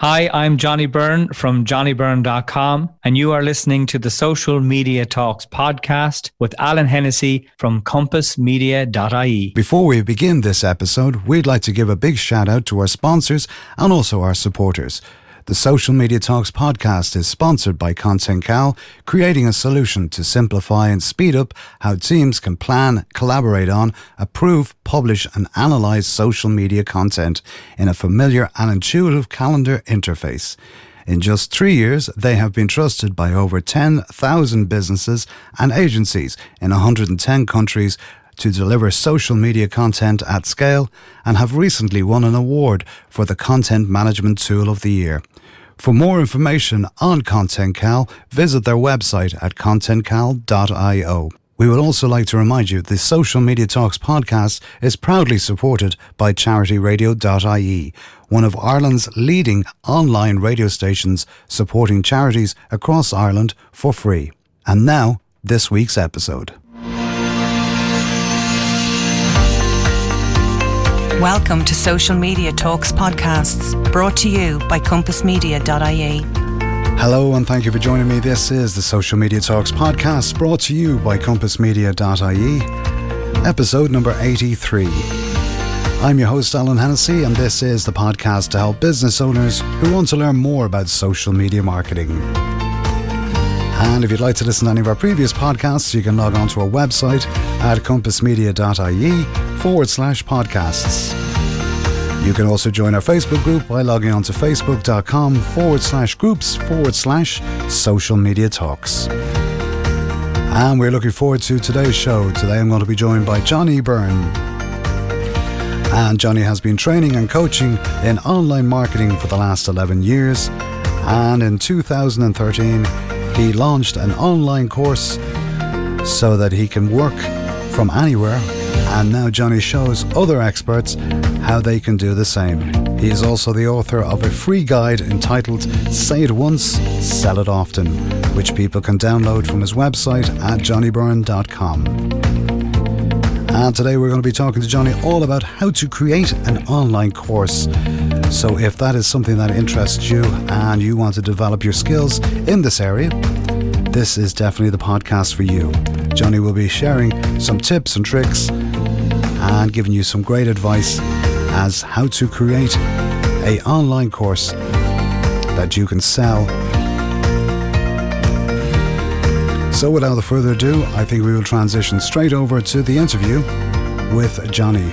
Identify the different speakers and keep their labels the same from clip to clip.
Speaker 1: Hi, I'm Johnny Beirne from johnnybeirne.com, and you are listening to the Social Media Talks podcast with Alan Hennessy from compassmedia.ie.
Speaker 2: Before we begin this episode, we'd like to give a big shout out to our sponsors and also our supporters. The Social Media Talks podcast is sponsored by ContentCal, creating a solution to simplify and speed up how teams can plan, collaborate on, approve, publish and analyze social media content in a familiar and intuitive calendar interface. In just 3 years, they have been trusted by over 10,000 businesses and agencies in 110 countries to deliver social media content at scale, and have recently won an award for the Content Management Tool of the Year. For more information on ContentCal, visit their website at contentcal.io. We would also like to remind you the Social Media Talks podcast is proudly supported by charityradio.ie, one of Ireland's leading online radio stations supporting charities across Ireland for free. And now, this week's episode.
Speaker 3: Welcome to Social Media Talks podcasts, brought to you by compassmedia.ie.
Speaker 2: Hello and thank you for joining me. This is the Social Media Talks podcast, brought to you by compassmedia.ie, episode number 83. I'm your host, Alan Hennessy, and this is the podcast to help business owners who want to learn more about social media marketing. And if you'd like to listen to any of our previous podcasts, you can log on to our website at compassmedia.ie/podcasts. You can also join our Facebook group by logging on to facebook.com/groups/social media talks. And we're looking forward to today's show. Today I'm going to be joined by Johnny Beirne. And Johnny has been training and coaching in online marketing for the last 11 years. And in 2013, he launched an online course so that he can work from anywhere, and now Johnny shows other experts how they can do the same. He is also the author of a free guide entitled Say It Once, Sell It Often, which people can download from his website at johnnybeirne.com. And today we're going to be talking to Johnny all about how to create an online course. So if that is something that interests you and you want to develop your skills in this area, this is definitely the podcast for you. Johnny will be sharing some tips and tricks and giving you some great advice as how to create an online course that you can sell. So without further ado, I think we will transition straight over to the interview with Johnny.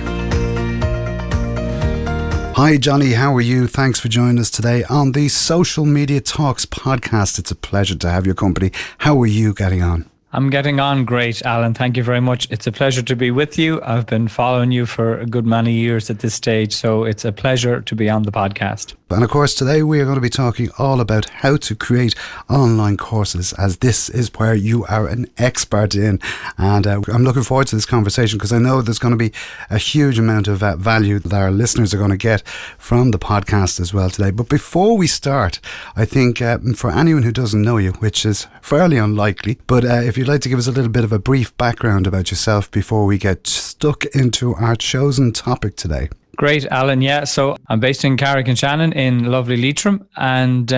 Speaker 2: Hi Johnny, how are you? Thanks for joining us today on the Social Media Talks podcast. It's a pleasure to have your company. How are you getting on?
Speaker 1: I'm getting on great, Alan. Thank you very much. It's a pleasure to be with you. I've been following you for a good many years at this stage, so it's a pleasure to be on the podcast.
Speaker 2: And of course, today we are going to be talking all about how to create online courses, as this is where you are an expert in. And I'm looking forward to this conversation because I know there's going to be a huge amount of value that our listeners are going to get from the podcast as well today. But before we start, I think for anyone who doesn't know you, which is fairly unlikely, but if you'd like to give us a little bit of a brief background about yourself before we get stuck into our chosen topic today.
Speaker 1: Great, Alan. Yeah, so I'm based in Carrick-on-Shannon in lovely Leitrim, and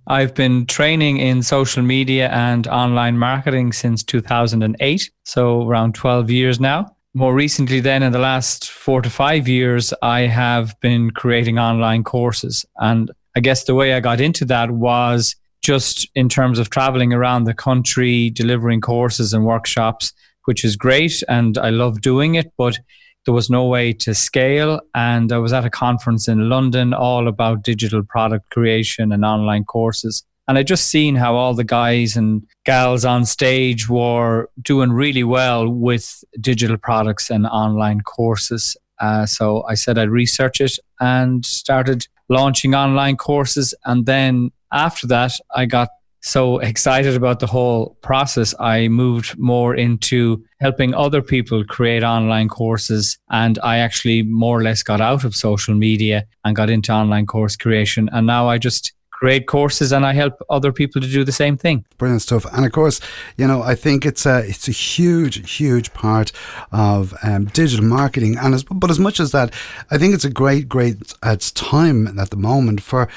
Speaker 1: I've been training in social media and online marketing since 2008, so around 12 years now. More recently then, in the last 4 to 5 years, I have been creating online courses. And I guess the way I got into that was just in terms of traveling around the country, delivering courses and workshops, which is great, and I love doing it, but there was no way to scale. And I was at a conference in London all about digital product creation and online courses. And I just seen how all the guys and gals on stage were doing really well with digital products and online courses. So I said I'd research it and started launching online courses. And then after that, I got so excited about the whole process, I moved more into helping other people create online courses. And I actually more or less got out of social media and got into online course creation. And now I just create courses and I help other people to do the same thing. Brilliant stuff. And of course, you know, I think it's a huge part of digital marketing. But as much as that, I think it's a great it's time at the moment for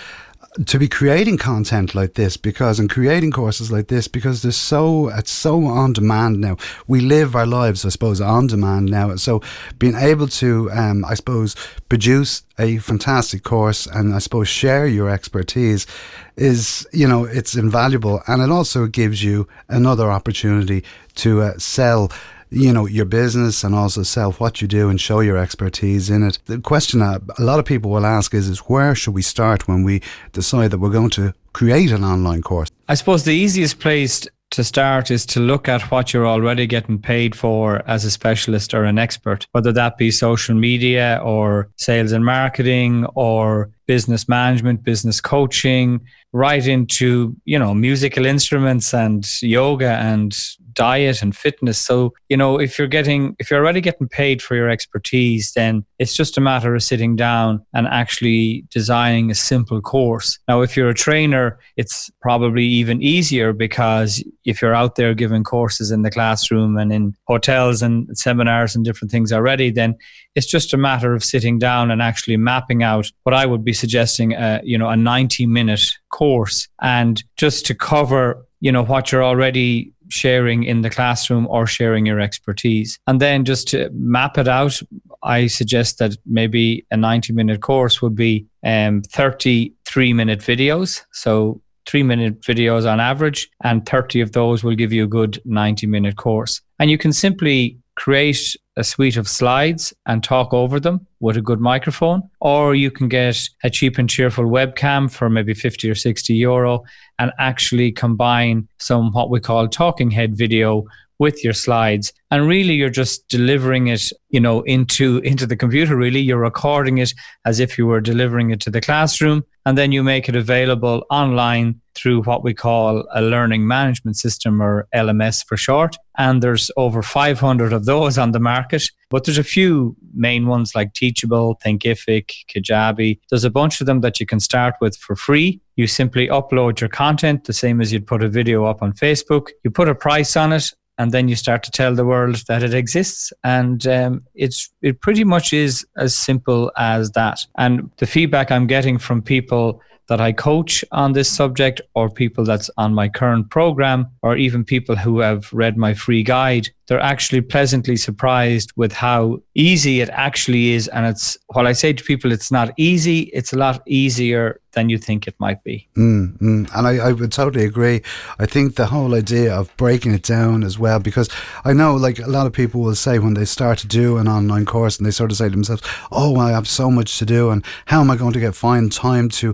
Speaker 2: to be creating content like this and creating courses like this, because it's so on demand now. We live our lives, I suppose, on demand now. So being able to, I suppose, produce a fantastic course and I suppose share your expertise is, it's invaluable. And it also gives you another opportunity to sell your business and also sell what you do and show your expertise in it. The question a lot of people will ask is where should we start when we decide that we're going to create an online course?
Speaker 1: I suppose the easiest place to start is to look at what you're already getting paid for as a specialist or an expert, whether that be social media or sales and marketing or business management, business coaching, right into, musical instruments and yoga and diet and fitness. So, if you're already getting paid for your expertise, then it's just a matter of sitting down and actually designing a simple course. Now, if you're a trainer, it's probably even easier, because if you're out there giving courses in the classroom and in hotels and seminars and different things already, then it's just a matter of sitting down and actually mapping out what I would be suggesting, a 90-minute course, and just to cover, what you're already sharing in the classroom or sharing your expertise. And then just to map it out, I suggest that maybe a 90-minute course would be 33-minute videos. So 3-minute videos on average, and 30 of those will give you a good 90-minute course. And you can simply create a suite of slides and talk over them with a good microphone, or you can get a cheap and cheerful webcam for maybe 50 or 60 euro and actually combine some what we call talking head video with your slides. And really you're just delivering it, into the computer. Really, you're recording it as if you were delivering it to the classroom, and then you make it available online through what we call a learning management system, or LMS for short. And there's over 500 of those on the market, but there's a few main ones like Teachable, Thinkific, Kajabi. There's a bunch of them that you can start with for free. You simply upload your content, the same as you'd put a video up on Facebook. You put a price on it, and then you start to tell the world that it exists. And it pretty much is as simple as that. And the feedback I'm getting from people that I coach on this subject, or people that's on my current program, or even people who have read my free guide, they're actually pleasantly surprised with how easy it actually is. And it's, while I say to people it's not easy, it's a lot easier than you think it might be.
Speaker 2: And I would totally agree. I think the whole idea of breaking it down as well, because I know like a lot of people will say when they start to do an online course, and they sort of say to themselves, oh, I have so much to do, and how am I going to find time to,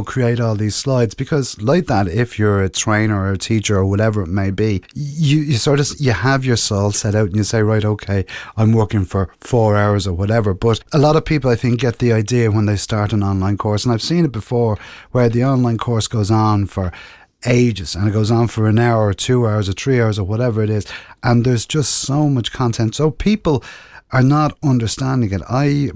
Speaker 2: create all these slides? Because like that, if you're a trainer or a teacher or whatever it may be, you have your all set out and you say, right, okay, I'm working for 4 hours or whatever. But a lot of people, I think, get the idea when they start an online course, and I've seen it before, where the online course goes on for ages, and it goes on for an hour or 2 hours or 3 hours or whatever it is, and there's just so much content, so people are not understanding it. I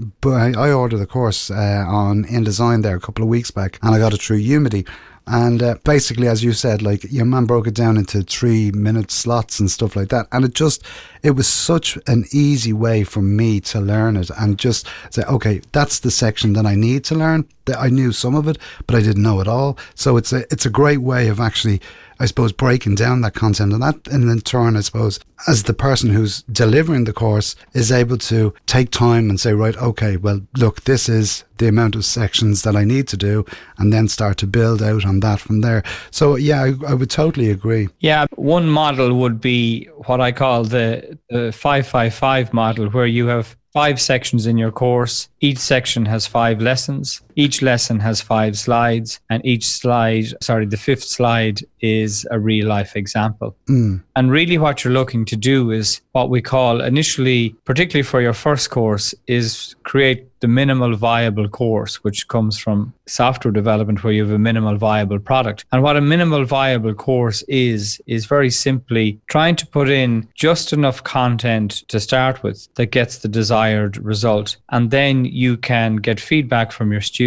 Speaker 2: ordered a course on InDesign there a couple of weeks back, and I got it through Udemy. And basically, as you said, like your man broke it down into 3-minute slots and stuff like that. And it was such an easy way for me to learn it, and just say, okay, that's the section that I need to learn. That I knew some of it, but I didn't know it all. So it's a great way of actually, I suppose, breaking down that content, and that, and in turn, I suppose, as the person who's delivering the course is able to take time and say, right, okay, well, look, this is the amount of sections that I need to do, and then start to build out on that from there. So yeah, I would totally agree.
Speaker 1: Yeah, one model would be what I call the 5-5-5 model, where you have 5 sections in your course. Each section has 5 lessons. Each lesson has 5 slides, and the 5th slide is a real life example. And really what you're looking to do is what we call initially, particularly for your first course, is create the minimal viable course, which comes from software development, where you have a minimal viable product. And what a minimal viable course is very simply trying to put in just enough content to start with that gets the desired result. And then you can get feedback from your students,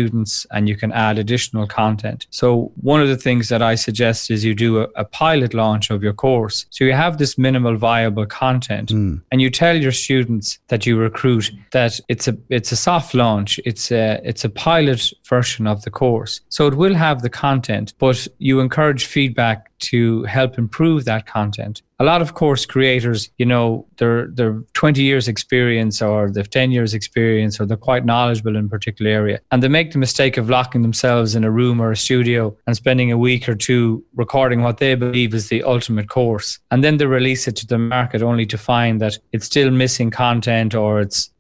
Speaker 1: and you can add additional content. So one of the things that I suggest is you do a pilot launch of your course. So you have this minimal viable content, and you tell your students that you recruit that it's a soft launch. It's a pilot version of the course. So it will have the content, but you encourage feedback to help improve that content. A lot of course creators, they're 20 years experience, or they've 10 years experience, or they're quite knowledgeable in a particular area. And they make the mistake of locking themselves in a room or a studio and spending a week or two recording what they believe is the ultimate course. And then they release it to the market only to find that it's still missing content, or it's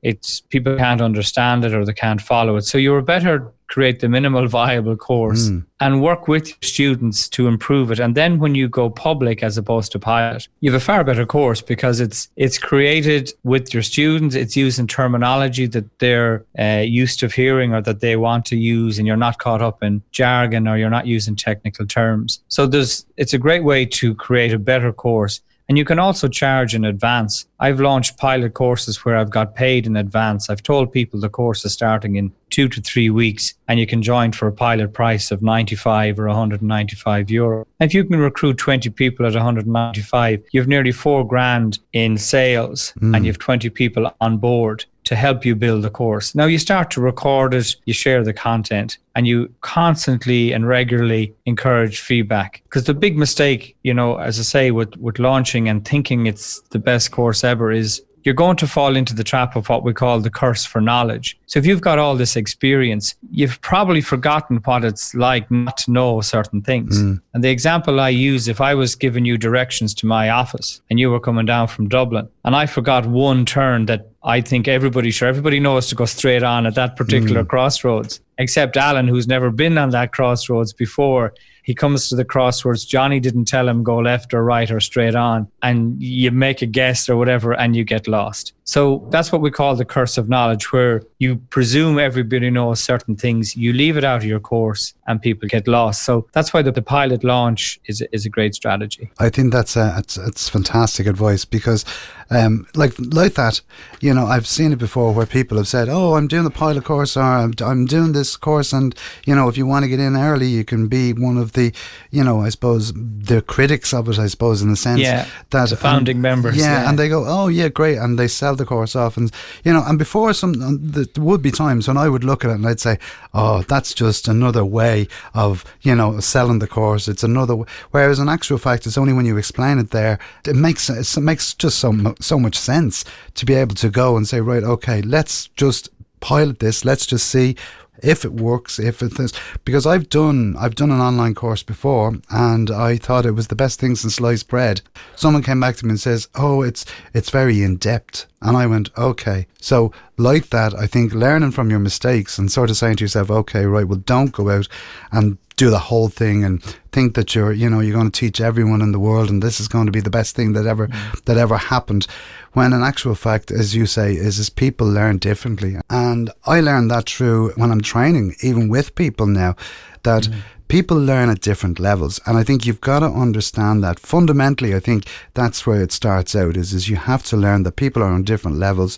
Speaker 1: people can't understand it, or they can't follow it. So you're better create the minimal viable course and work with your students to improve it. And then when you go public as opposed to pilot, you have a far better course, because it's created with your students. It's using terminology that they're used to hearing or that they want to use, and you're not caught up in jargon, or you're not using technical terms. So it's a great way to create a better course. And you can also charge in advance. I've launched pilot courses where I've got paid in advance. I've told people the course is starting in 2 to 3 weeks, and you can join for a pilot price of 95 or 195 euro. If you can recruit 20 people at 195, you have nearly $4,000 in sales, and you have 20 people on board to help you build the course. Now you start to record it, you share the content, and you constantly and regularly encourage feedback. Because the big mistake, as I say, with launching and thinking it's the best course ever is you're going to fall into the trap of what we call the curse for knowledge. So if you've got all this experience, you've probably forgotten what it's like not to know certain things. And the example I use, if I was giving you directions to my office and you were coming down from Dublin, and I forgot one turn that I think everybody knows to go straight on at that particular crossroads, except Alan, who's never been on that crossroads before. He comes to the crossroads. Johnny didn't tell him go left or right or straight on, and you make a guess or whatever, and you get lost. So that's what we call the curse of knowledge, where you presume everybody knows certain things, you leave it out of your course, and people get lost. So that's why the pilot launch is a great strategy.
Speaker 2: I think it's fantastic advice, because like that, I've seen it before where people have said, oh, I'm doing the pilot course, or I'm doing this course, and if you want to get in early, you can be one of the I suppose the critics of it, I suppose, in the sense that
Speaker 1: the founding members,
Speaker 2: and they go, oh yeah, great, and they sell the course off, and and before there would be times when I would look at it and I'd say, oh, that's just another way of selling the course. It's another whereas in actual fact, it's only when you explain it there, it makes just so much sense to be able to go and say, right, okay, let's just pilot this, let's just see if it works, if it is. Because I've done an online course before, and I thought it was the best thing since sliced bread. Someone came back to me and says, oh, it's very in depth. And I went, okay. So like that, I think learning from your mistakes and sort of saying to yourself, okay, right, well, don't go out and do the whole thing and think that you're going to teach everyone in the world and this is going to be the best thing that ever happened. When in actual fact, as you say, is people learn differently. And I learned that through when I'm training, even with people now, that people learn at different levels. And I think you've got to understand that. Fundamentally, I think that's where it starts out, is you have to learn that people are on different levels.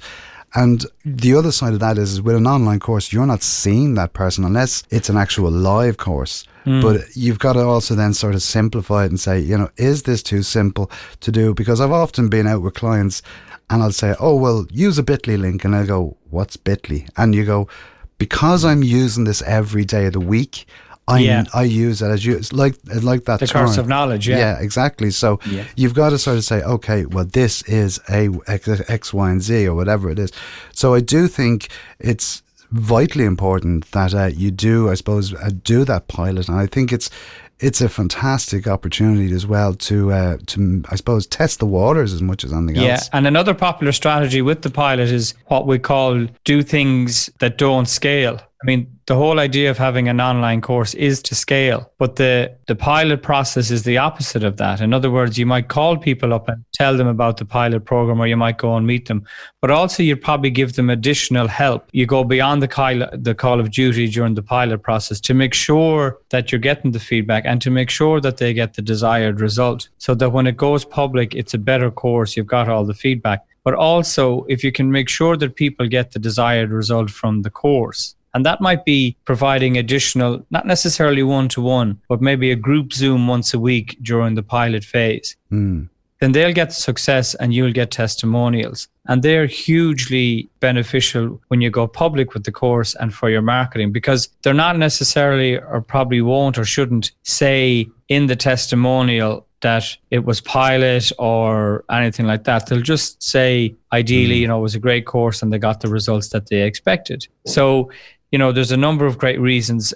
Speaker 2: And the other side of that is with an online course, you're not seeing that person unless it's an actual live course. But you've got to also then sort of simplify it and say, is this too simple to do? Because I've often been out with clients and I'll say, oh, well, use a Bitly link. And I'll go, what's Bitly? And you go, because I'm using this every day of the week, I use it as like that.
Speaker 1: The curse of knowledge,
Speaker 2: Yeah, exactly. So you've got to sort of say, okay, well, this is a X, Y, and Z or whatever it is. So I do think it's vitally important that you do, I suppose, do that pilot. And I think it's a fantastic opportunity as well to I suppose, test the waters as much as anything else.
Speaker 1: Yeah, and another popular strategy with the pilot is what we call do things that don't scale. I mean, the whole idea of having an online course is to scale, but the pilot process is the opposite of that. In other words, you might call people up and tell them about the pilot program, or you might go and meet them, but also you'd probably give them additional help. You go beyond the call of duty during the pilot process to make sure that you're getting the feedback and to make sure that they get the desired result, so that when it goes public, it's a better course. You've got all the feedback. But also, if you can make sure that people get the desired result from the course, And that might be providing additional, not necessarily one-to-one, but maybe a group Zoom once a week during the pilot phase. Then they'll get success and you'll get testimonials. And they're hugely beneficial when you go public with the course and for your marketing, because they're not necessarily, or probably won't or shouldn't say in the testimonial that it was pilot or anything like that. They'll just say, ideally, it was a great course and they got the results that they expected. So, there's a number of great reasons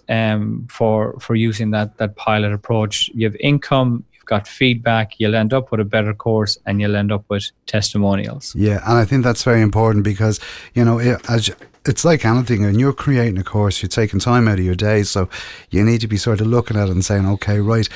Speaker 1: for using that pilot approach. You have income, got feedback, you'll end up with a better course and you'll end up with testimonials.
Speaker 2: Yeah, and I think that's very important because, it's like anything. When you're creating a course, you're taking time out of your day, so you need to be sort of looking at it and saying, okay, right,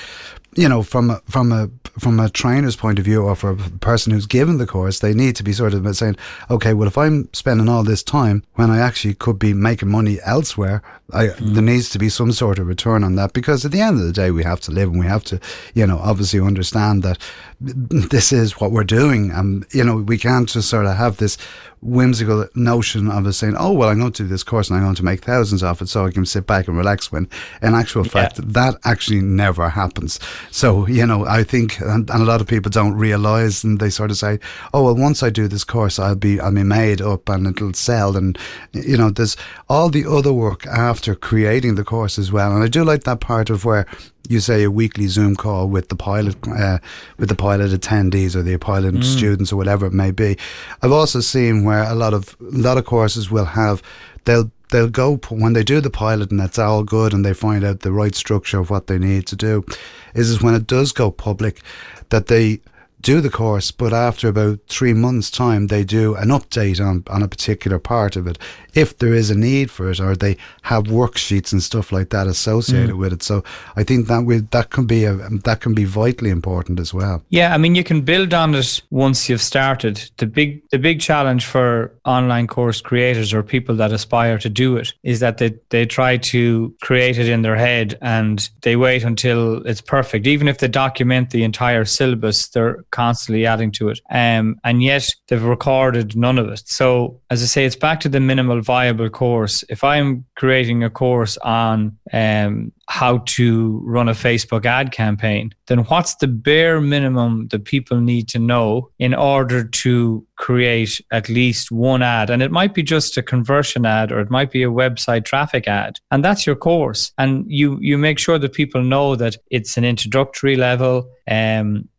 Speaker 2: from a trainer's point of view, or for a person who's given the course, they need to be sort of saying, okay, well, if I'm spending all this time when I actually could be making money elsewhere, there needs to be some sort of return on that, because at the end of the day, we have to live and we have to, obviously understand that this is what we're doing. And, we can't just sort of have this whimsical notion of us saying, oh, well, I'm going to do this course and I'm going to make thousands of it so I can sit back and relax, when in actual fact, that actually never happens. So, I think, and a lot of people don't realise, and they sort of say, oh, well, once I do this course, I'll be made up and it'll sell. And, there's all the other work after creating the course as well. And I do like that part of where you say a weekly Zoom call with the pilot attendees or the pilot students or whatever it may be. I've also seen where a lot of courses will have, they'll go when they do the pilot and that's all good and they find out the right structure of what they need to do, is when it does go public that they do the course, but after about 3 months' time, they do an update on a particular part of it, if there is a need for it, or they have worksheets and stuff like that associated with it. So I think that can be vitally important as well.
Speaker 1: Yeah, I mean, you can build on it once you've started. The big challenge for online course creators or people that aspire to do it is that they try to create it in their head and they wait until it's perfect. Even if they document the entire syllabus, they're constantly adding to it, and yet they've recorded none of it. So as I say, it's back to the minimal viable course. If I'm creating a course on how to run a Facebook ad campaign, then what's the bare minimum that people need to know in order to create at least one ad? And it might be just a conversion ad, or it might be a website traffic ad, and that's your course. And you make sure that people know that it's an introductory level,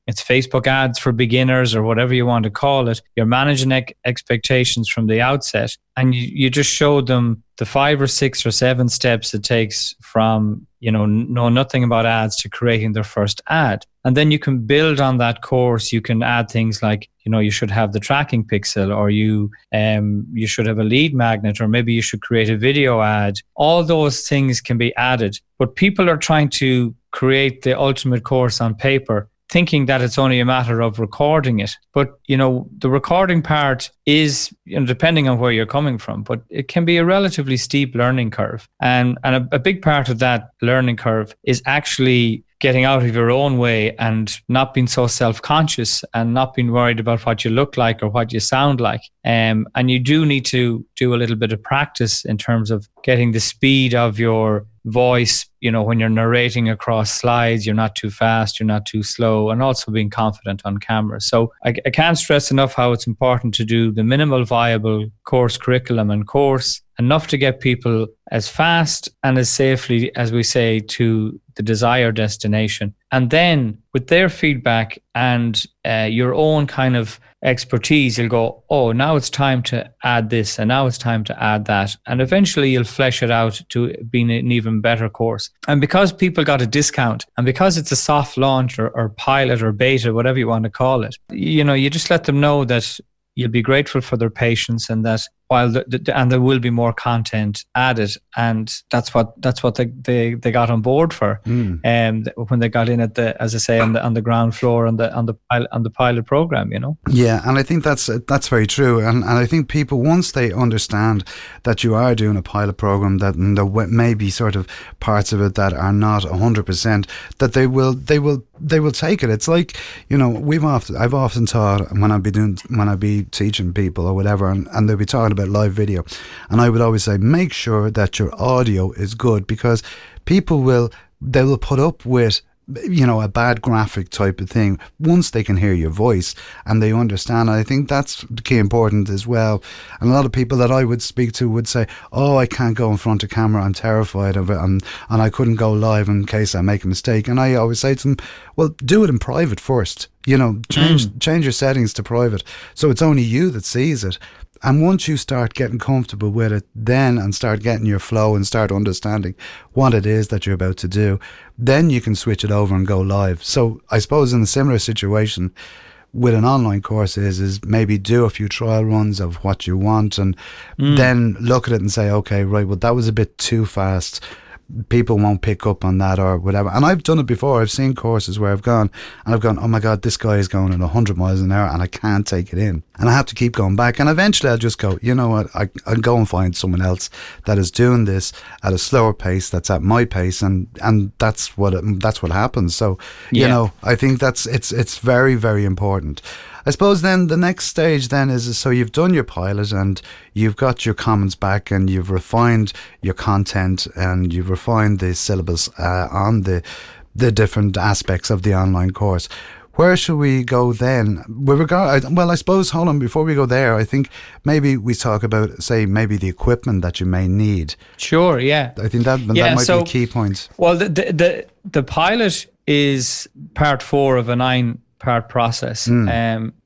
Speaker 1: it's Facebook ads for beginners, or whatever you want to call it. You're managing expectations from the outset, and you just show them the 5 or 6 or 7 steps it takes from, know nothing about ads to creating their first ad. And then you can build on that course. You can add things like, you should have the tracking pixel, or you should have a lead magnet, or maybe you should create a video ad. All those things can be added. But people are trying to create the ultimate course on paper, thinking that it's only a matter of recording it. But, the recording part is, depending on where you're coming from, but it can be a relatively steep learning curve. And a big part of that learning curve is actually getting out of your own way and not being so self-conscious and not being worried about what you look like or what you sound like. And you do need to do a little bit of practice in terms of getting the speed of your voice, when you're narrating across slides, you're not too fast, you're not too slow, and also being confident on camera. So I can't stress enough how it's important to do the minimal viable course curriculum and course, enough to get people as fast and as safely, as we say, to the desired destination. And then with their feedback and your own kind of expertise, you'll go, oh, now it's time to add this, and now it's time to add that. And eventually you'll flesh it out to being an even better course. And because people got a discount, and because it's a soft launch or pilot or beta, whatever you want to call it, you just let them know that you'll be grateful for their patience, and that while and there will be more content added, and that's what they got on board for, when they got in at the, as I say, on the ground floor on the pilot program,
Speaker 2: Yeah, and I think that's very true, and I think people, once they understand that you are doing a pilot program, that there may be sort of parts of it that are not 100%, that they will take it. It's like, I've often taught when I be teaching people or whatever, and they'll be talking about about live video. And I would always say, make sure that your audio is good, because people will put up with, you know, a bad graphic type of thing once they can hear your voice and they understand. And I think that's key important as well. And a lot of people that I would speak to would say, oh, I can't go in front of camera, I'm terrified of it, and I couldn't go live in case I make a mistake. And I always say to them, well, do it in private first, you know, change your settings to private so it's only you that sees it. And once you start getting comfortable with it then, and start getting your flow and start understanding what it is that you're about to do, then you can switch it over and go live. So I suppose in a similar situation with an online course is maybe do a few trial runs of what you want, and then look at it and say, okay, right, well, that was a bit too fast. People won't pick up on that or whatever. And I've done it before. I've seen courses where I've gone, oh my God, this guy is going at 100 miles an hour and I can't take it in. And I have to keep going back. And eventually I'll just go, you know what, I'll go and find someone else that is doing this at a slower pace, that's at my pace. And that's what happens. So, you know, I think it's very, very important. I suppose then the next stage then is, so you've done your pilot and you've got your comments back and you've refined your content and you've refined the syllabus on the different aspects of the online course. Where should we go then? I suppose, hold on, before we go there, I think maybe we talk about, say, maybe the equipment that you may need.
Speaker 1: Sure, yeah.
Speaker 2: I think that might be a key point.
Speaker 1: Well, the pilot is part 4 of a 9-part process.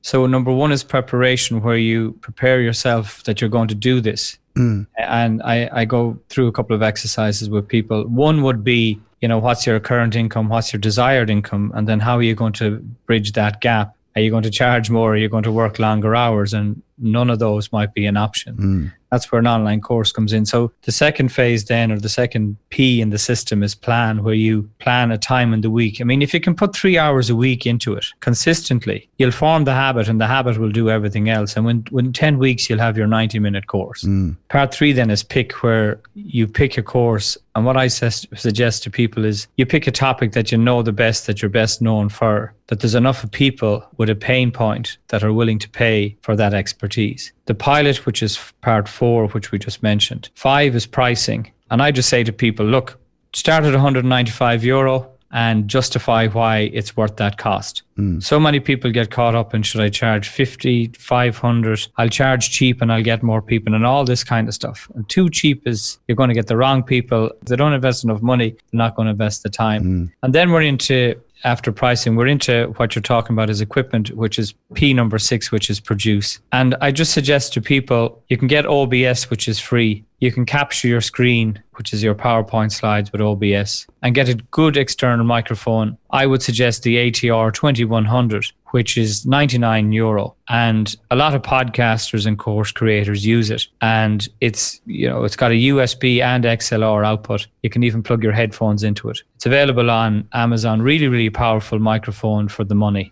Speaker 1: So number 1 is preparation, where you prepare yourself that you're going to do this. And I go through a couple of exercises with people. One would be, you know, what's your current income, what's your desired income, and then how are you going to bridge that gap? Are you going to charge more? Are you going to work longer hours? And none of those might be an option. That's where an online course comes in. So the second phase then, or the second P in the system, is plan, where you plan a time in the week. I mean, if you can put 3 hours a week into it consistently, you'll form the habit, and the habit will do everything else. And when 10 weeks, you'll have your 90-minute course. Part 3 then is pick, where you pick a course. And what I suggest to people is you pick a topic that you know the best, that you're best known for, that there's enough of people with a pain point that are willing to pay for that expertise. The pilot, which is part 4, which we just mentioned. 5 is pricing. And I just say to people, look, start at €195 and justify why it's worth that cost. So many people get caught up in, should I charge 50, 500? I'll charge cheap and I'll get more people, and all this kind of stuff. And too cheap is, you're going to get the wrong people. If they don't invest enough money, they're not going to invest the time. And then we're into, after pricing, we're into what you're talking about is equipment, which is P number 6, which is produce. And I just suggest to people, you can get OBS, which is free. You can capture your screen, which is your PowerPoint slides with OBS, and get a good external microphone. I would suggest the ATR 2100, which is €99. And a lot of podcasters and course creators use it. And it's, you know, it's got a USB and XLR output. You can even plug your headphones into it. It's available on Amazon. Really, really powerful microphone for the money.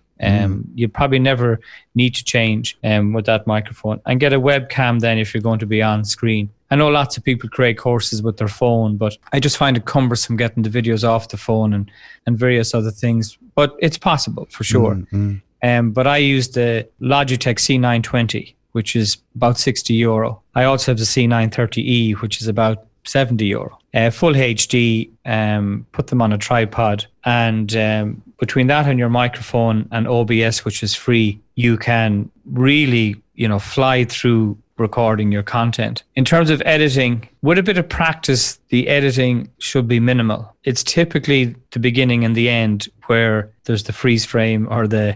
Speaker 1: You probably never need to change with that microphone. And get a webcam then if you're going to be on screen. I know lots of people create courses with their phone, but I just find it cumbersome getting the videos off the phone and various other things. But it's possible for sure. But I use the Logitech C920, which is about €60. I also have the C930E, which is about €70. Full HD, put them on a tripod, and between that and your microphone and OBS, which is free, you can really, you know, fly through recording your content. In terms of editing, with a bit of practice, the editing should be minimal. It's typically the beginning and the end where there's the freeze frame, or the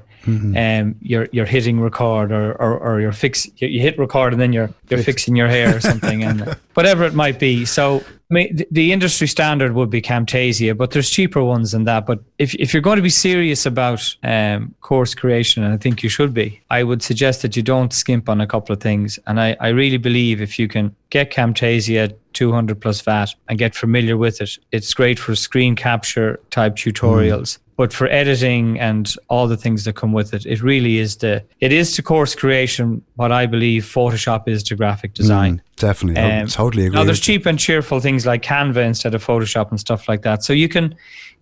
Speaker 1: you're hitting record, or you hit record and then you're fixing your hair or something, and whatever it might be. So the industry standard would be Camtasia, but there's cheaper ones than that. But if you're going to be serious about course creation, and I think you should be, I would suggest that you don't skimp on a couple of things. And I really believe if you can get Camtasia 200 plus VAT and get familiar with it, it's great for screen capture type tutorials. But for editing and all the things that come with it, it really is to course creation what I believe Photoshop is to graphic design.
Speaker 2: Definitely. I totally agree.
Speaker 1: Now there's cheap and cheerful things like Canva instead of Photoshop and stuff like that. So you can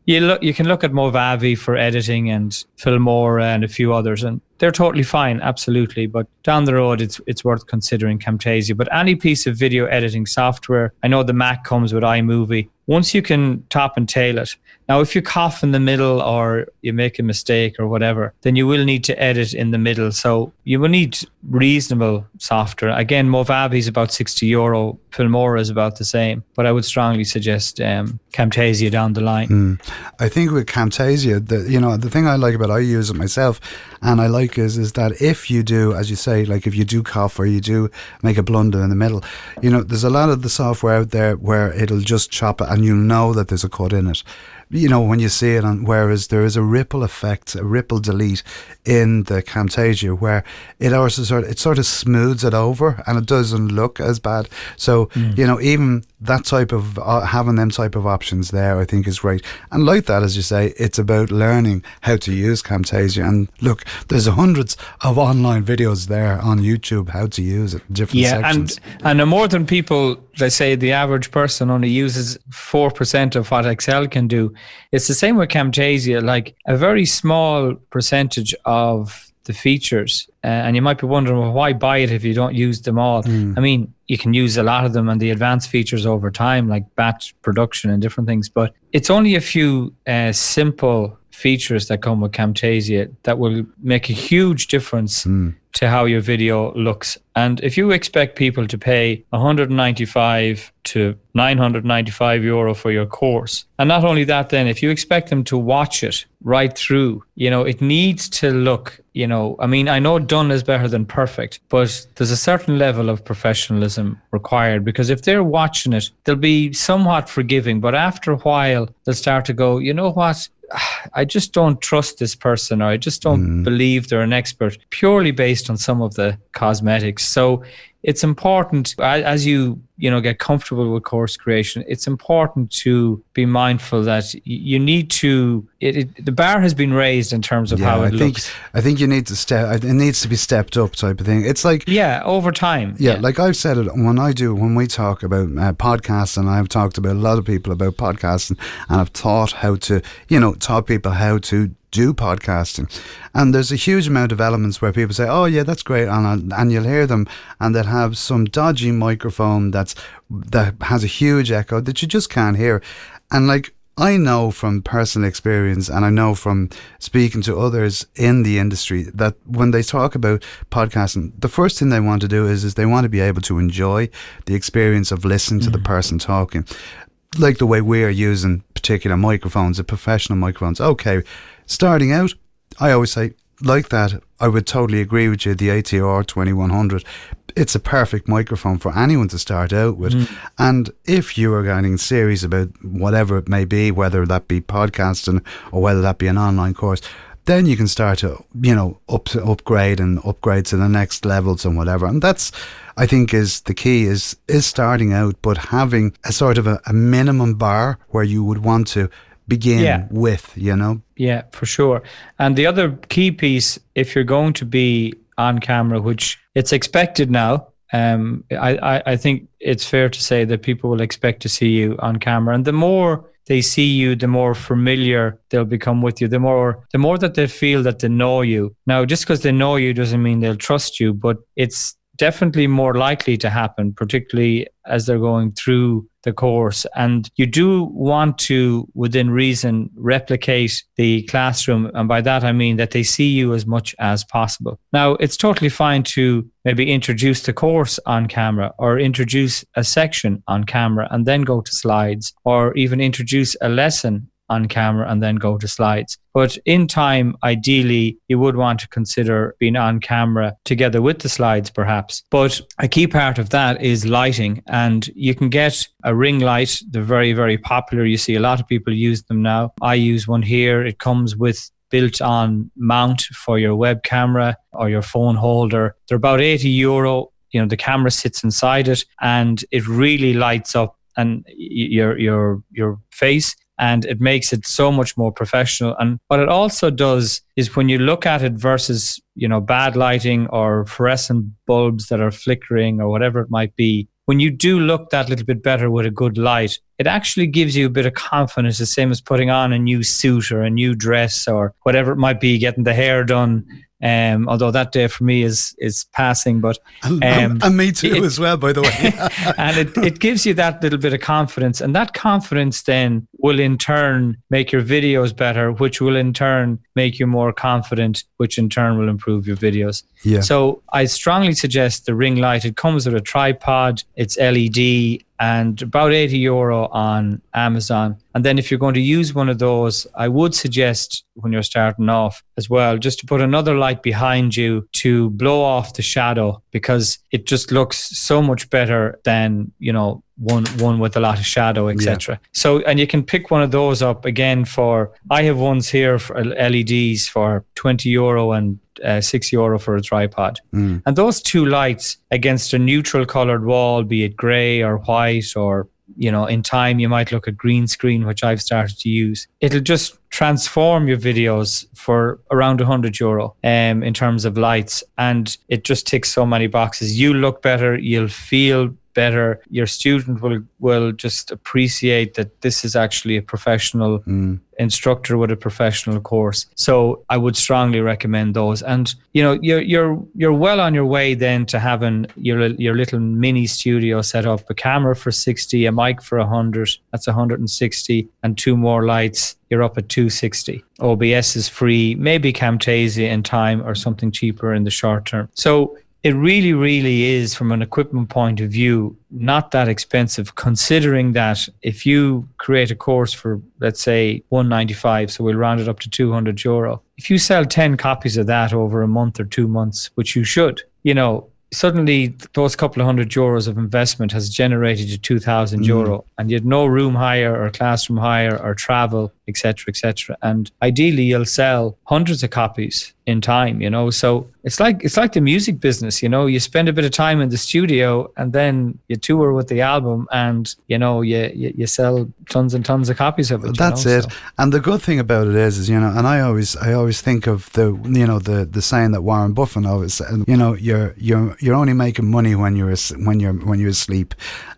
Speaker 1: look at Movavi for editing, and Filmora and a few others. And they're totally fine, absolutely. But down the road, it's worth considering Camtasia. But any piece of video editing software, I know the Mac comes with iMovie. Once you can top and tail it. Now, if you cough in the middle or you make a mistake or whatever, then you will need to edit in the middle. So you will need reasonable software. Again, Movavi is about €60. Filmora is about the same. But I would strongly suggest Camtasia down the line.
Speaker 2: I think with Camtasia, the thing I like about it, I use it myself, and I like is that if you do, as you say, like if you do cough or you do make a blunder in the middle, there's a lot of the software out there where it'll just chop it and you'll know that there's a cut in it. When you see it, whereas there is a ripple effect, a ripple delete in the Camtasia where it also sort of smooths it over and it doesn't look as bad. So, even that type of, having them type of options there, I think is great. And like that, as you say, it's about learning how to use Camtasia. And look, there's hundreds of online videos there on YouTube, how to use it, different sections.
Speaker 1: And the more than people, they say the average person only uses 4% of what Excel can do. It's the same with Camtasia, like a very small percentage of the features. And you might be wondering, well, why buy it if you don't use them all? I mean, you can use a lot of them and the advanced features over time, like batch production and different things. But it's only a few simple features that come with Camtasia that will make a huge difference to how your video looks. And if you expect people to pay €195 to €995 for your course, and not only that, then if you expect them to watch it right through, it needs to look, I mean, I know done is better than perfect, but there's a certain level of professionalism required, because if they're watching it, they'll be somewhat forgiving, but after a while, they'll start to go, you know what? I just don't trust this person, or I just don't believe they're an expert, purely based on some of the cosmetics. So it's important, as you get comfortable with course creation, it's important to be mindful that you need to, the bar has been raised in terms of how it looks.
Speaker 2: I think you need to it needs to be stepped up type of thing. It's like... Yeah,
Speaker 1: over time.
Speaker 2: Yeah, like I've said it, when we talk about podcasts, and I've talked about a lot of people about podcasting, and I've taught how to, taught people how to do podcasting, and there's a huge amount of elements where people say, oh yeah, that's great, and you'll hear them and they'll have some dodgy microphone that has a huge echo that you just can't hear. And like, I know from personal experience, and I know from speaking to others in the industry, that when they talk about podcasting, the first thing they want to do is they want to be able to enjoy the experience of listening to the person talking, like the way we are using particular microphones, the professional microphones. Okay, starting out, I always say, like that, I would totally agree with you, the ATR 2100, it's a perfect microphone for anyone to start out with. And if you are getting serious about whatever it may be, whether that be podcasting or whether that be an online course, then you can start to, upgrade to the next levels and whatever. And that's, I think, is the key, is starting out, but having a sort of a minimum bar where you would want to begin with, Yeah,
Speaker 1: for sure. And the other key piece, if you're going to be on camera, which it's expected now, I think it's fair to say that people will expect to see you on camera. And the more they see you, the more familiar they'll become with you, the more that they feel that they know you. Now, just because they know you doesn't mean they'll trust you, but it's definitely more likely to happen, particularly as they're going through the course. And you do want to, within reason, replicate the classroom. And by that, I mean that they see you as much as possible. Now, it's totally fine to maybe introduce the course on camera, or introduce a section on camera and then go to slides, or even introduce a lesson on camera and then go to slides. But in time, ideally, you would want to consider being on camera together with the slides, perhaps. But a key part of that is lighting. And you can get a ring light. They're very, very popular. You see a lot of people use them now. I use one here. It comes with built-on mount for your web camera or your phone holder. They're about €80. The camera sits inside it and it really lights up and your face, and it makes it so much more professional. And what it also does is, when you look at it versus, bad lighting or fluorescent bulbs that are flickering or whatever it might be, when you do look that little bit better with a good light, it actually gives you a bit of confidence, the same as putting on a new suit or a new dress or whatever it might be, getting the hair done Although that day for me is passing, but
Speaker 2: and me too as well, by the way.
Speaker 1: And it gives you that little bit of confidence, and that confidence then will in turn make your videos better, which will in turn make you more confident, which in turn will improve your videos.
Speaker 2: Yeah.
Speaker 1: So I strongly suggest the ring light. It comes with a tripod, it's LED, and about €80 on Amazon. And then if you're going to use one of those, I would suggest when you're starting off as well, just to put another light behind you to blow off the shadow, because it just looks so much better than, one with a lot of shadow, etc. Yeah. So, and you can pick one of those up again I have ones here for LEDs for €20 and €6 for a tripod. And those two lights against a neutral colored wall, be it gray or white, or in time you might look at green screen, which I've started to use. It'll just transform your videos for around €100 in terms of lights, and it just ticks so many boxes. You look better, you'll feel better. Your student will just appreciate that this is actually a professional instructor with a professional course. So I would strongly recommend those. And you're well on your way then to having your little mini studio set up. A camera for 60, a mic for 100, that's 160, and 2 more lights. You're up at 260. OBS is free, maybe Camtasia in time, or something cheaper in the short term. So it really, really is, from an equipment point of view, not that expensive, considering that if you create a course for, let's say, $195, so we'll round it up to €200. If you sell 10 copies of that over a month or 2 months, which you should, suddenly those couple of €100 of investment has generated you €2,000, and you had no room hire or classroom hire or travel, etc., etc. And ideally you'll sell hundreds of copies in time, so it's like the music business. You spend a bit of time in the studio, and then you tour with the album, and you sell tons and tons of copies of it.
Speaker 2: That's it. So. And the good thing about it is and I always think of the saying that Warren Buffett always said, you're only making money when you're asleep.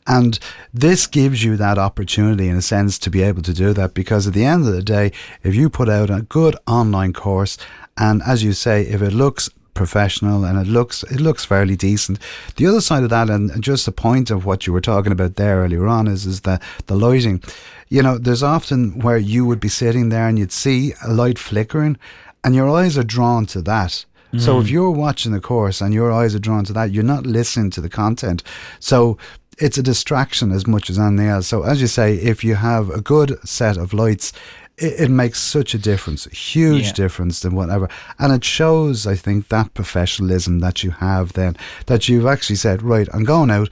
Speaker 2: And this gives you that opportunity, in a sense, to be able to do that, because at the end of the day, if you put out a good online course, and as you say, if it looks professional and it looks fairly decent, the other side of that, and just the point of what you were talking about there earlier on, is that the lighting. There's often where you would be sitting there and you'd see a light flickering, and your eyes are drawn to that. So if you're watching the course and your eyes are drawn to that, you're not listening to the content. So it's a distraction as much as anything else. So as you say, if you have a good set of lights, it makes such a difference, a huge difference than whatever. And it shows, I think, that professionalism that you have then, that you've actually said, right, I'm going out,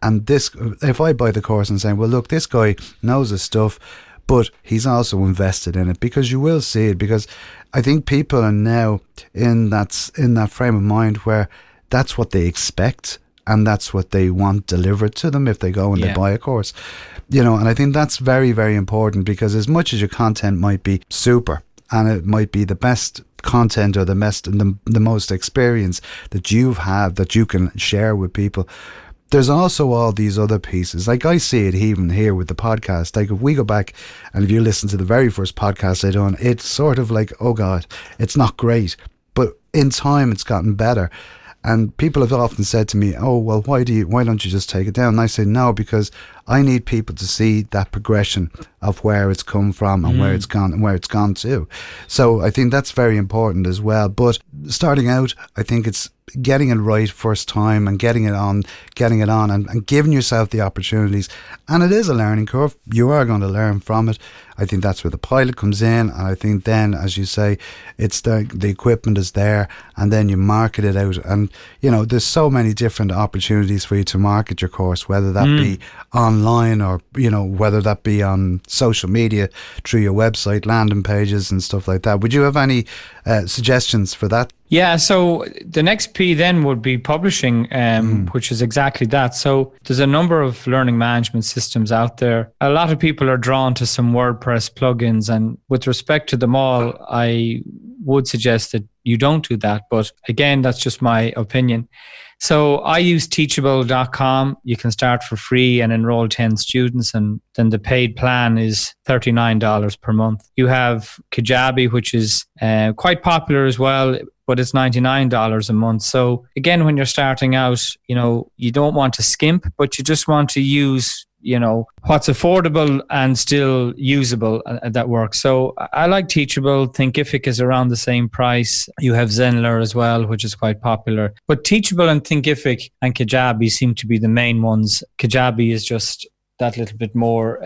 Speaker 2: and this, if I buy the course and say, well, look, this guy knows his stuff, but he's also invested in it, because you will see it. Because I think people are now in that frame of mind where that's what they expect, and that's what they want delivered to them if they go and they buy a course. And I think that's very, very important, because as much as your content might be super, and it might be the best content or the most experience that you've had that you can share with people, there's also all these other pieces. Like I see it even here with the podcast. Like if we go back and if you listen to the very first podcast I done, it's sort of like, oh God, it's not great. But in time it's gotten better. And people have often said to me, oh, well, why don't you just take it down? And I say, no, because I need people to see that progression of where it's come from and where it's gone and where it's gone to. So I think that's very important as well. But starting out, I think it's getting it right first time and getting it on and giving yourself the opportunities. And it is a learning curve. You are going to learn from it. I think that's where the pilot comes in. And I think then, as you say, it's the equipment is there, and then you market it out. And, there's so many different opportunities for you to market your course, whether that be online or, whether that be on social media through your website, landing pages and stuff like that. Would you have any suggestions for that?
Speaker 1: Yeah, so the next P then would be publishing, which is exactly that. So there's a number of learning management systems out there. A lot of people are drawn to some WordPress plugins, and with respect to them all, I would suggest that you don't do that. But again, that's just my opinion. So I use Teachable.com. You can start for free and enroll 10 students, and then the paid plan is $39 per month. You have Kajabi, which is quite popular as well, but it's $99 a month. So again, when you're starting out, you don't want to skimp, but you just want to use what's affordable and still usable that works. So I like Teachable. Thinkific is around the same price. You have Zenler as well, which is quite popular. But Teachable and Thinkific and Kajabi seem to be the main ones. Kajabi is just that little bit more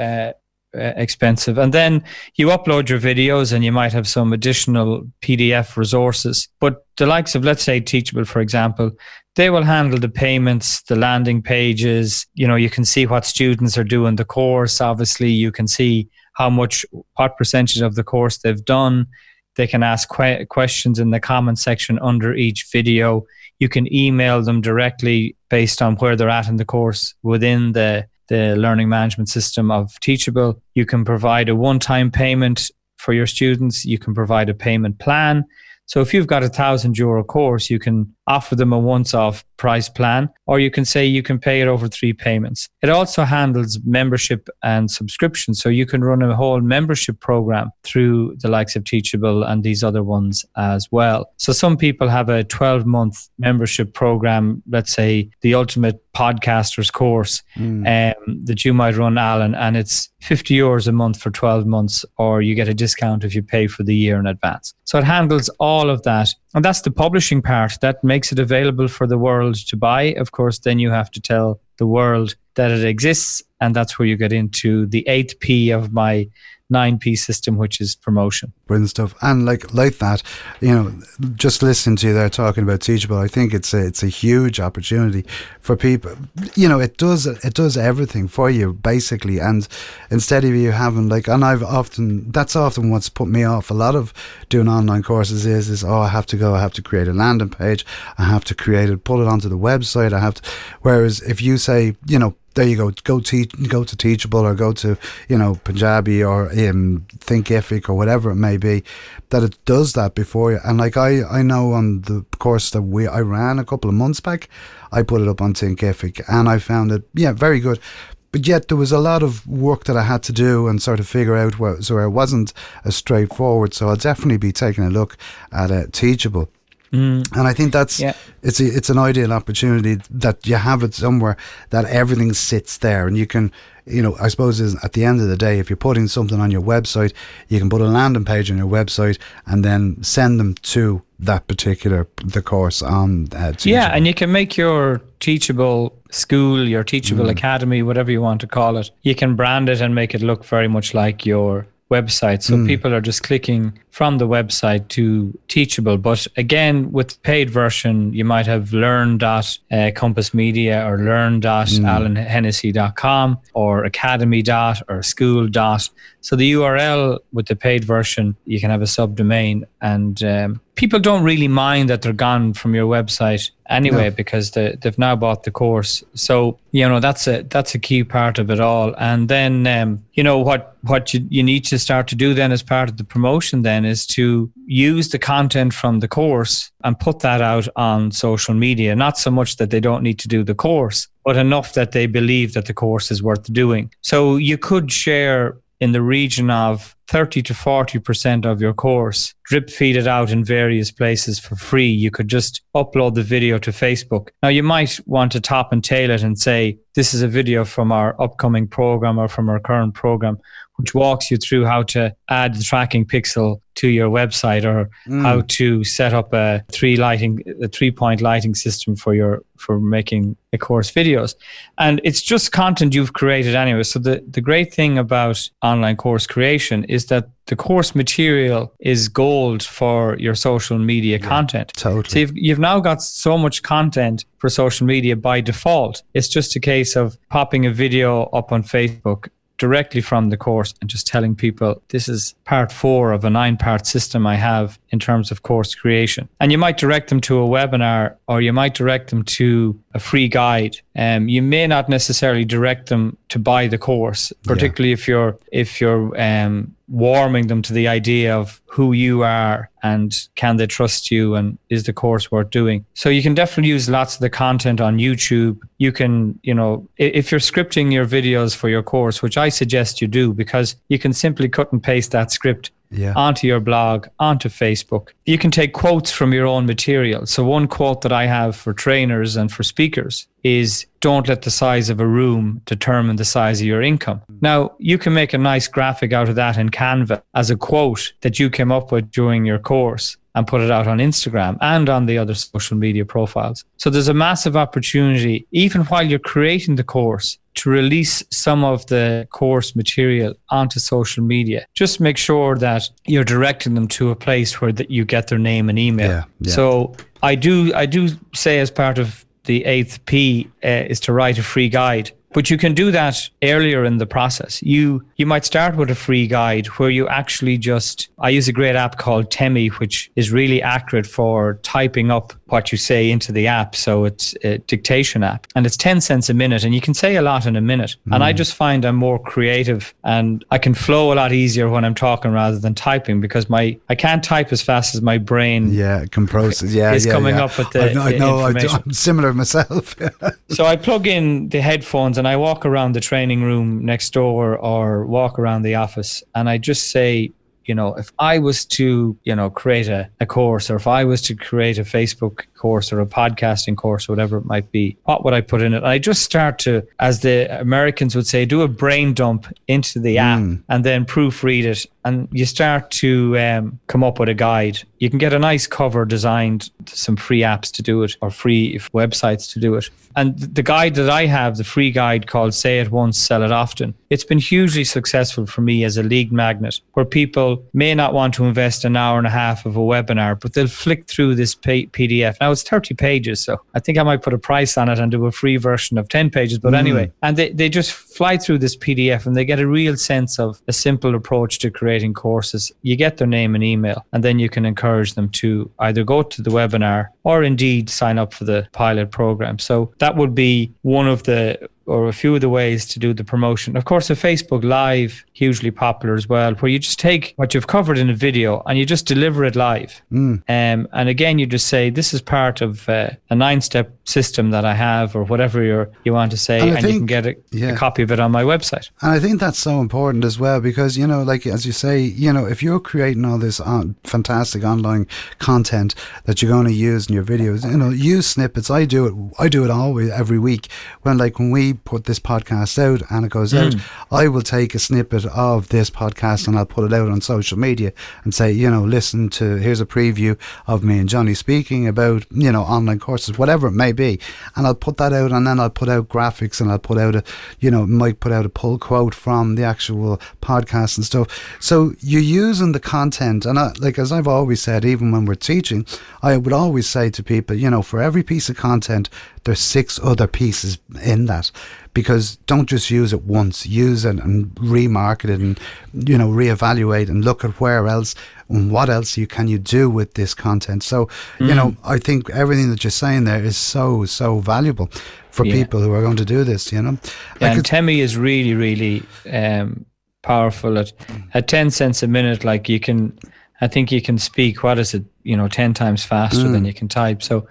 Speaker 1: expensive. And then you upload your videos and you might have some additional PDF resources. But the likes of, let's say, Teachable, for example, they will handle the payments, the landing pages. You can see what students are doing the course. Obviously, you can see what percentage of the course they've done. They can ask questions in the comment section under each video. You can email them directly based on where they're at in the course within the learning management system of Teachable. You can provide a one-time payment for your students. You can provide a payment plan. So if you've got a €1,000 course, you can offer them a once-off price plan, or you can say you can pay it over 3 payments. It also handles membership and subscription. So you can run a whole membership program through the likes of Teachable and these other ones as well. So some people have a 12-month membership program, let's say the Ultimate Podcaster's course that you might run, Alan, and it's €50 a month for 12 months, or you get a discount if you pay for the year in advance. So it handles all of that. And that's the publishing part that makes it available for the world to buy. Of course, then you have to tell the world that it exists. And that's where you get into the 8th P of my 9P system, which is promotion.
Speaker 2: Brilliant stuff. And like that, just listening to you there talking about Teachable, I think it's a huge opportunity for people. It does everything for you basically. And instead of you having that's often what's put me off a lot of doing online courses is I have to create a landing page, I have to put it onto the website, whereas if you say, there you go to Teachable, or go to, Punjabi or Thinkific or whatever it may be, that it does that before you. And I know on the course that I ran a couple of months back, I put it up on Thinkific and I found it, very good. But yet there was a lot of work that I had to do and sort of figure out so it wasn't as straightforward. So I'll definitely be taking a look at Teachable. And I think that's it's an ideal opportunity that you have it somewhere that everything sits there, and you can, I suppose at the end of the day, if you're putting something on your website, you can put a landing page on your website and then send them to that the course on Teachable. Yeah,
Speaker 1: and you can make your Teachable school, your Teachable Academy, whatever you want to call it, you can brand it and make it look very much like your website. So people are just clicking from the website to Teachable. But again, with the paid version, you might have learn.compass media or learn.alanhennessy.com or academy. Or school. So the URL with the paid version, you can have a subdomain, and people don't really mind that they're gone from your website anyway, because they've now bought the course. So, that's a key part of it all. And then, what you need to start to do then as part of the promotion then is to use the content from the course and put that out on social media. Not so much that they don't need to do the course, but enough that they believe that the course is worth doing. So you could share in the region of 30 to 40% of your course, drip feed it out in various places for free. You could just upload the video to Facebook. Now, you might want to top and tail it and say, this is a video from our upcoming program or from our current program, which walks you through how to add the tracking pixel to your website, or how to set up a 3-point lighting system for making a course videos. And it's just content you've created anyway. So the great thing about online course creation is that the course material is gold for your social media content.
Speaker 2: Totally.
Speaker 1: So you've now got so much content for social media by default. It's just a case of popping a video up on Facebook directly from the course and just telling people, this is part 4 of a 9-part system I have in terms of course creation. And you might direct them to a webinar, or you might direct them to a free guide. You may not necessarily direct them to buy the course, particularly if you're warming them to the idea of who you are and can they trust you and is the course worth doing. So you can definitely use lots of the content on YouTube. You can, if you're scripting your videos for your course, which I suggest you do, because you can simply cut and paste that script onto your blog, onto Facebook. You can take quotes from your own material. So one quote that I have for trainers and for speakers is, don't let the size of a room determine the size of your income. Now, you can make a nice graphic out of that in Canva as a quote that you came up with during your course and put it out on Instagram and on the other social media profiles. So there's a massive opportunity, even while you're creating the course, to release some of the course material onto social media. Just make sure that you're directing them to a place where that you get their name and email. So I do say, as part of the 8th P, is to write a free guide. But you can do that earlier in the process. You might start with a free guide where you actually I use a great app called Tammy, which is really accurate for typing up what you say into the app. So it's a dictation app, and it's 10 cents a minute, and you can say a lot in a minute. And I just find I'm more creative and I can flow a lot easier when I'm talking rather than typing, because I can't type as fast as my brain
Speaker 2: compresses.
Speaker 1: Is coming up with the information.
Speaker 2: I'm similar myself.
Speaker 1: So I plug in the headphones and I walk around the training room next door or walk around the office, and I just say, if I was to, create a course, or if I was to create a Facebook course or a podcasting course or whatever it might be, what would I put in it? And I just start to, as the Americans would say, do a brain dump into the app and then proofread it. And you start to come up with a guide. You can get a nice cover designed, some free apps to do it or free websites to do it. And the guide that I have, the free guide called Say It Once, Sell It Often, it's been hugely successful for me as a lead magnet, where people may not want to invest an hour and a half of a webinar, but they'll flick through this PDF. Now it's 30 pages, so I think I might put a price on it and do a free version of 10 pages. But anyway, and they just fly through this PDF and they get a real sense of a simple approach to creating courses. You get their name and email, and then you can encourage them to either go to the webinar or indeed sign up for the pilot program. So that would be one of or a few of the ways to do the promotion. Of course, a Facebook Live, hugely popular as well, where you just take what you've covered in a video and you just deliver it live. And again, you just say, this is part of a 9-step system that I have, or whatever you want to say, and you can get a copy of it on my website.
Speaker 2: And I think that's so important as well, because, like, as you say, if you're creating all this fantastic online content that you're going to use in your videos, use snippets. I do it always, every week. When we put this podcast out and it goes out, I will take a snippet of this podcast and I'll put it out on social media and say, listen to, here's a preview of me and Johnny speaking about, online courses, whatever it may be. And I'll put that out, and then I'll put out graphics, and I'll put out might put out a pull quote from the actual podcast and stuff. So you're using the content. And as I've always said, even when we're teaching, I would always say to people, for every piece of content, there's 6 other pieces in that, because don't just use it once. Use it and remarket it, and reevaluate and look at where else and what else can you do with this content. So I think everything that you're saying there is so valuable for people who are going to do this.
Speaker 1: And Tammy is really, really powerful at 10 cents a minute. Like, I think you can speak, 10 times faster than you can type. So,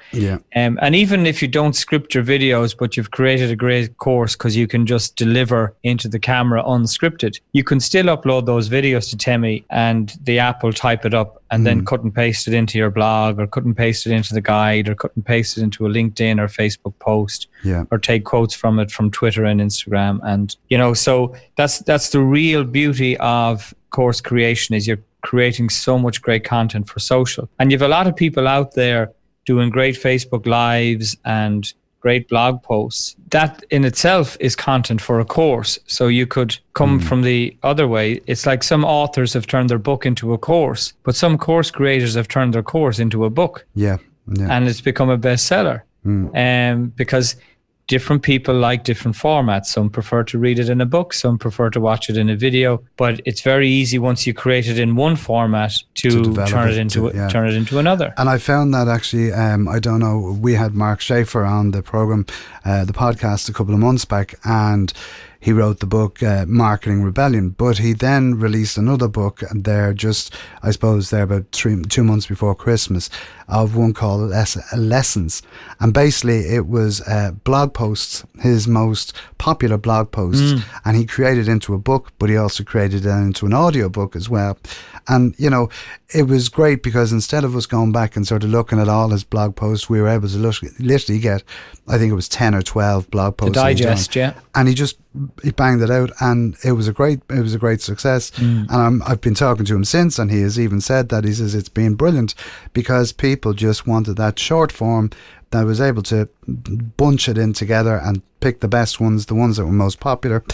Speaker 1: and even if you don't script your videos, but you've created a great course because you can just deliver into the camera unscripted, you can still upload those videos to Tammy, and the app will type it up and then cut and paste it into your blog, or cut and paste it into the guide, or cut and paste it into a LinkedIn or Facebook post, or take quotes from it from Twitter and Instagram. And, so that's the real beauty of course creation, is you're creating so much great content for social. And you have a lot of people out there doing great Facebook Lives and great blog posts. That in itself is content for a course. So you could come from the other way. It's like some authors have turned their book into a course, but some course creators have turned their course into a book. And it's become a bestseller. Because different people like different formats. Some prefer to read it in a book, some prefer to watch it in a video, but it's very easy once you create it in one format to turn it into another.
Speaker 2: And I found that actually, I don't know, we had Schafer on the program, the podcast a couple of months back, and he wrote the book Marketing Rebellion, but he then released another book there just, I suppose, there about 2 months before Christmas, of one called Lessons. And basically it was blog posts, his most popular blog posts, and he created it into a book, but he also created it into an audio book as well. And, you know, it was great because instead of us going back and sort of looking at all his blog posts, we were able to literally get, I think it was 10 or 12 blog posts.
Speaker 1: The digest, yeah.
Speaker 2: And he banged it out, and it was a great success. And I've been talking to him since, and he has even said that, he says it's been brilliant because people just wanted that short form that was able to bunch it in together and pick the best ones, the ones that were most popular,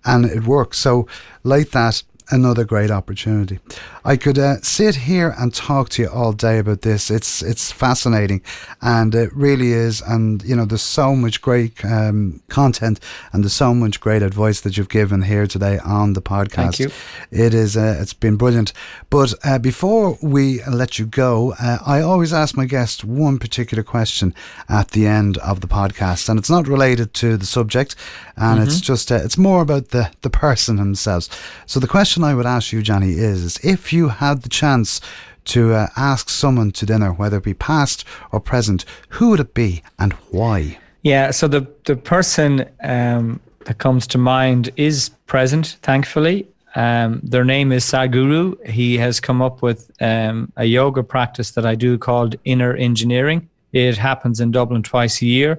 Speaker 2: and it works. So like that, another great opportunity. I could sit here and talk to you all day about this. It's fascinating, and it really is. And you know, there's so much great content, and there's so much great advice that you've given here today on the podcast.
Speaker 1: Thank you.
Speaker 2: It is. It's been brilliant. But before we let you go, I always ask my guests one particular question at the end of the podcast, and it's not related to the subject, and it's just it's more about the person themselves. So the question I would ask you, Johnny, is if you had the chance to ask someone to dinner, whether it be past or present, who would it be and why?
Speaker 1: Yeah, so the person that comes to mind is present, thankfully. Their name is Sadhguru. He has come up with a yoga practice that I do called Inner Engineering. It happens in Dublin twice a year.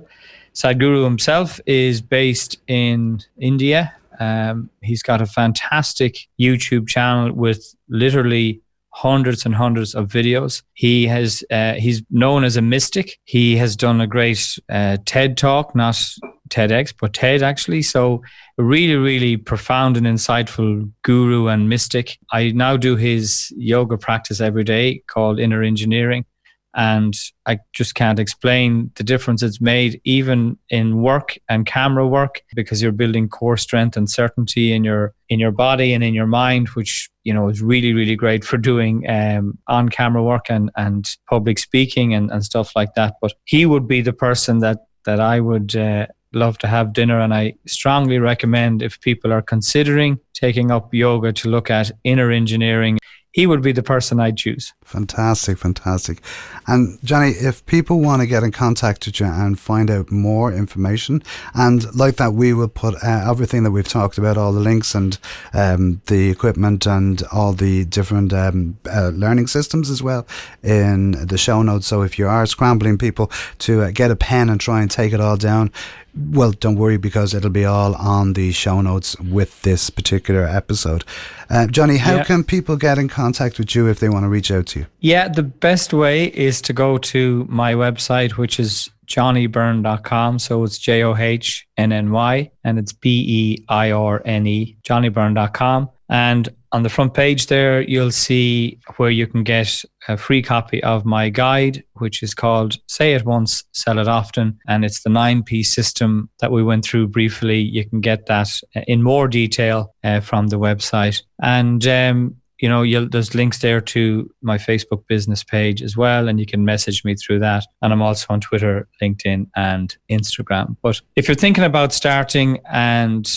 Speaker 1: Sadhguru himself is based in India. He's got a fantastic YouTube channel with literally hundreds and hundreds of videos. He's known as a mystic. He has done a great TED talk, not TEDx, but TED actually. So a really, really profound and insightful guru and mystic. I now do his yoga practice every day called Inner Engineering. And I just can't explain the difference it's made even in work and camera work, because you're building core strength and certainty in your body and in your mind, which, you know, is really, really great for doing on camera work and public speaking and stuff like that. But he would be the person that I would love to have dinner. And I strongly recommend, if people are considering taking up yoga, to look at Inner Engineering. He would be the person I'd choose. Fantastic.
Speaker 2: And Johnny, if people want to get in contact with you and find out more information, and like that, we will put everything that we've talked about, all the links and the equipment and all the different learning systems as well, in the show notes. So if you are scrambling people to get a pen and try and take it all down, well, don't worry, because it'll be all on the show notes with this particular episode. Johnny, how can people get in contact with you if they want to reach out to you?
Speaker 1: Yeah, the best way is to go to my website, which is johnnybeirne.com. So it's JOHNNY and it's BEIRNE, johnnybeirne.com. And on the front page there, you'll see where you can get a free copy of my guide, which is called Say It Once, Sell It Often. And it's the 9-piece system that we went through briefly. You can get that in more detail from the website. And, you know, there's links there to my Facebook business page as well, and you can message me through that. And I'm also on Twitter, LinkedIn, and Instagram. But if you're thinking about starting and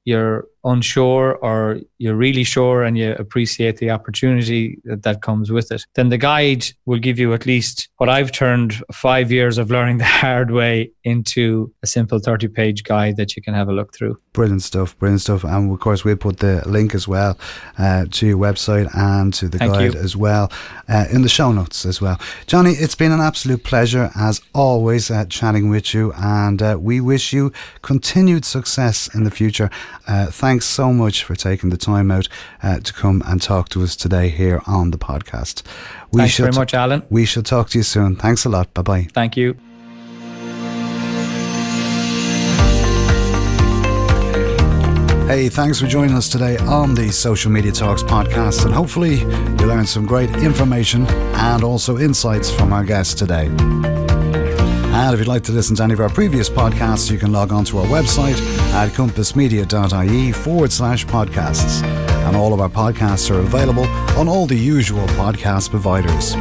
Speaker 1: you're unsure, or you're really sure and you appreciate the opportunity that comes with it, then the guide will give you at least what I've turned 5 years of learning the hard way into a simple 30-page guide that you can have a look through.
Speaker 2: Brilliant stuff. And of course, we'll put the link as well to your website and to the guide as well in the show notes as well. Johnny, it's been an absolute pleasure as always chatting with you, and we wish you continued success in the future. Thanks so much for taking the time out to come and talk to us today here on the podcast.
Speaker 1: Thanks very much, Alan.
Speaker 2: We shall talk to you soon. Thanks a lot. Bye-bye.
Speaker 1: Thank you.
Speaker 2: Hey, thanks for joining us today on the Social Media Talks podcast, and hopefully you learned some great information and also insights from our guests today. And if you'd like to listen to any of our previous podcasts, you can log on to our website at compassmedia.ie/podcasts. And all of our podcasts are available on all the usual podcast providers,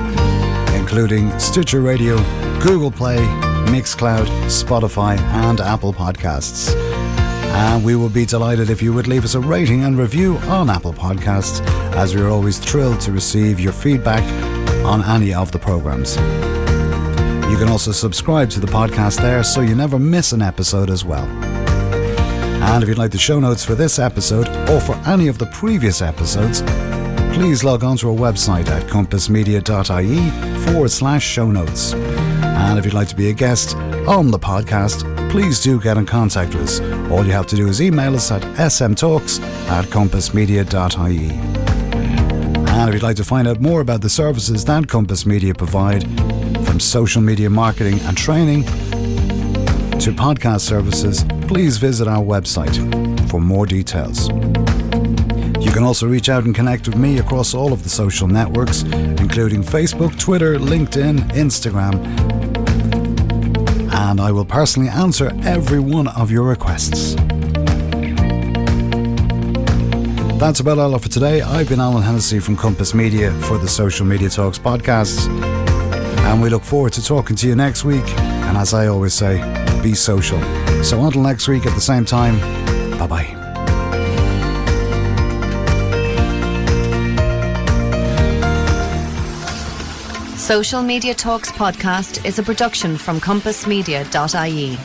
Speaker 2: including Stitcher Radio, Google Play, Mixcloud, Spotify, and Apple Podcasts. And we will be delighted if you would leave us a rating and review on Apple Podcasts, as we're always thrilled to receive your feedback on any of the programs. You can also subscribe to the podcast there so you never miss an episode as well. And if you'd like the show notes for this episode or for any of the previous episodes, please log on to our website at compassmedia.ie/show notes. And if you'd like to be a guest on the podcast, please do get in contact with us. All you have to do is email us at smtalks@compassmedia.ie. And if you'd like to find out more about the services that Compass Media provide, from social media marketing and training to podcast services, please visit our website for more details. You can also reach out and connect with me across all of the social networks, including Facebook, Twitter, LinkedIn, Instagram, and I will personally answer every one of your requests. That's about all for today. I've been Alan Hennessy from Compass Media for the Social Media Talks podcast, and we look forward to talking to you next week. And as I always say, be social. So until next week at the same time, bye-bye.
Speaker 3: Social Media Talks podcast is a production from compassmedia.ie.